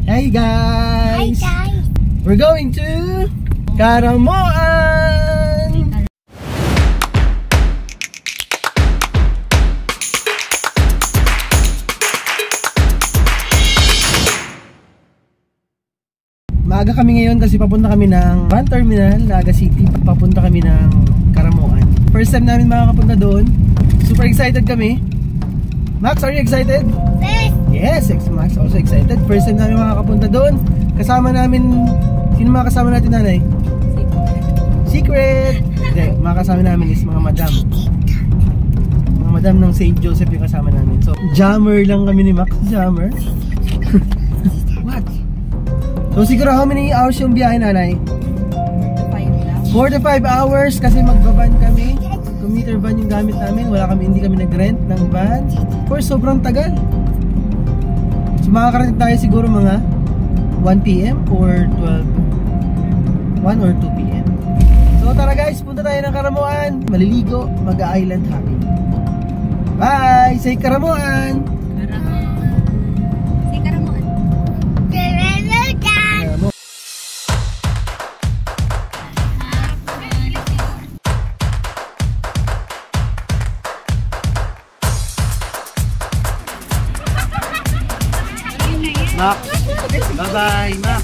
Hey guys! Hi guys! We're going to Karamoan! Maaga kami ngayon kasi papunta kami ng van terminal, Naga City. Papunta kami ng Karamoan. First time namin makakapunta doon. Super excited kami. Max, are you excited? Yes! Yes, Max also excited. First time namin makakapunta doon. Kasama namin, sino mga kasama natin, nanay? Secret! Hindi, mga kasama namin is mga madam. Mga madam ng St. Joseph yung kasama namin. So, jammer lang kami ni Max. Jammer? What? So, siguro how many hours yung biyahe, nanay? 4 to 5 hours kasi magbaban kami. Commuter van yung gamit namin. Hindi kami nag-rent ng van. For sobrang tagal. So makakarating tayo siguro mga 1 PM or 1 or 2 PM. So tara guys, punta tayo ng Karamoan. Maliligo, mag-island hopping. Bye! Say Karamoan! Say Karamoan. Karamoan. Max, bye-bye, Max.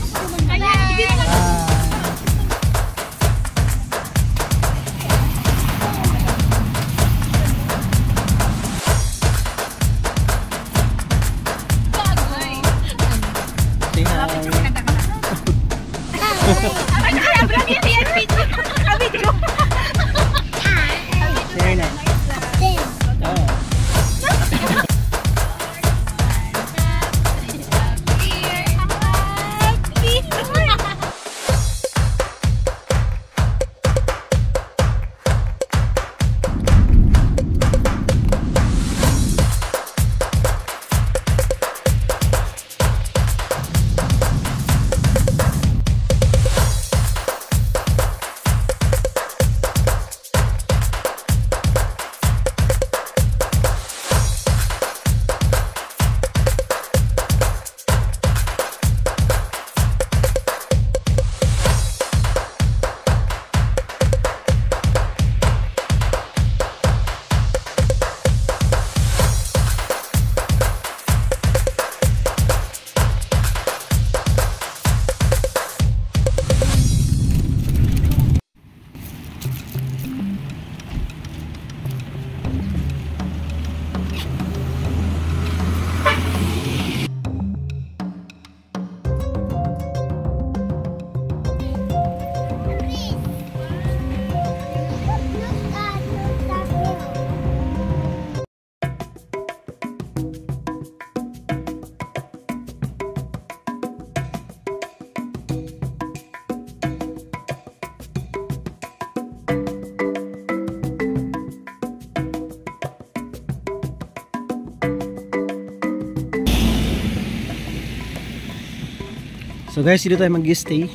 So guys, dito tayo mag-stay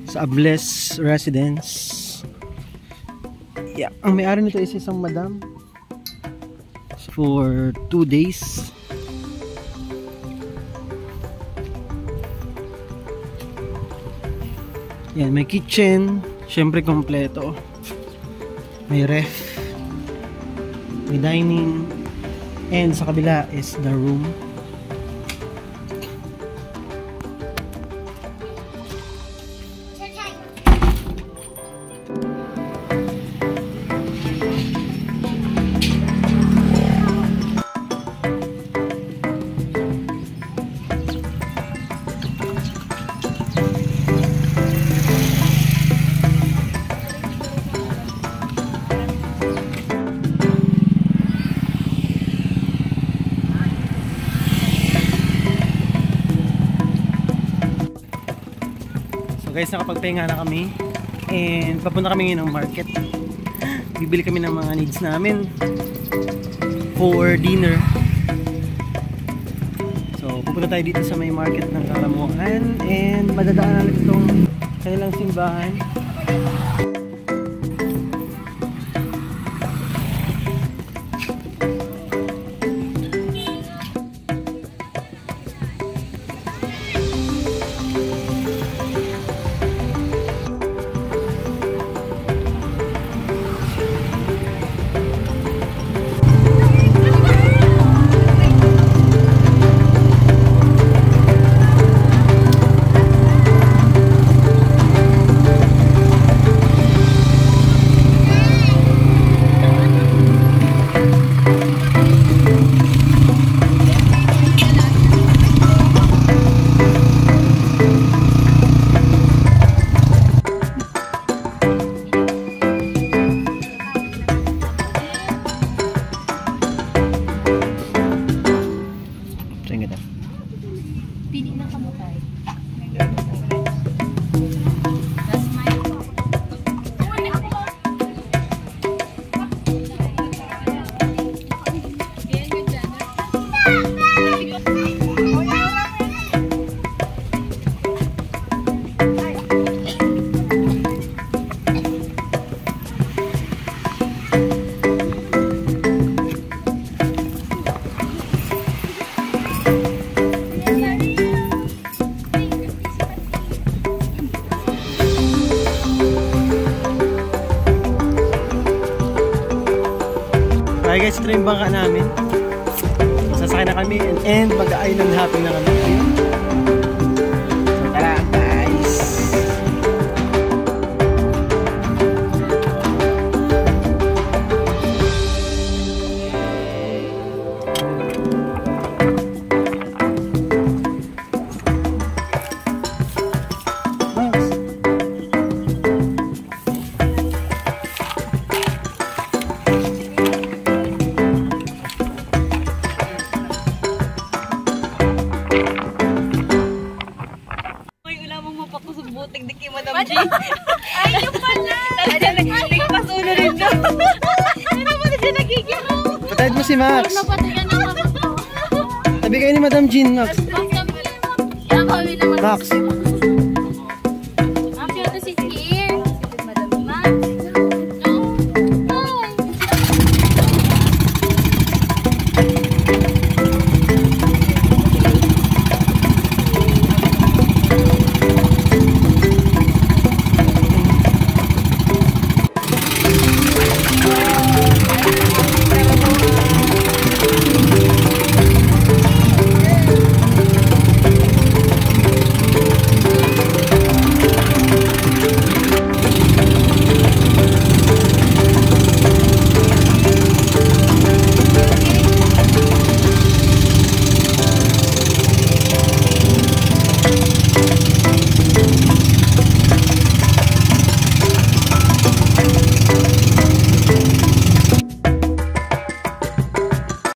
sa Ables Residence. Yeah, ang may-ari nito is isang madam for 2 days. Yan, may kitchen, syempre kompleto. May ref, may dining, and sa kabila is the room. Guys, nakapagpahinga na kami and papunta kami ngayon ng market. Bibili kami ng mga needs namin for dinner. So pupunta tayo dito sa may market ng Karamoan and madadaanan natin itong kanilang simbahan. Pili ng kamutay. That's my... Okay guys, ito na yung bangka namin. Sasakay na kami and mag-island hopping na kami. So tara guys! Max! Buting di kay Madam G. Ay, yung pala! Nagpasulo rin doon. Ano mo na siya nagiging? Patahid mo si Max! Napatayan na ako. Tabi kayo ni Madam Jean, Max. Yan, kami naman. Max! Actually, ito si here. Madam Max. Hi.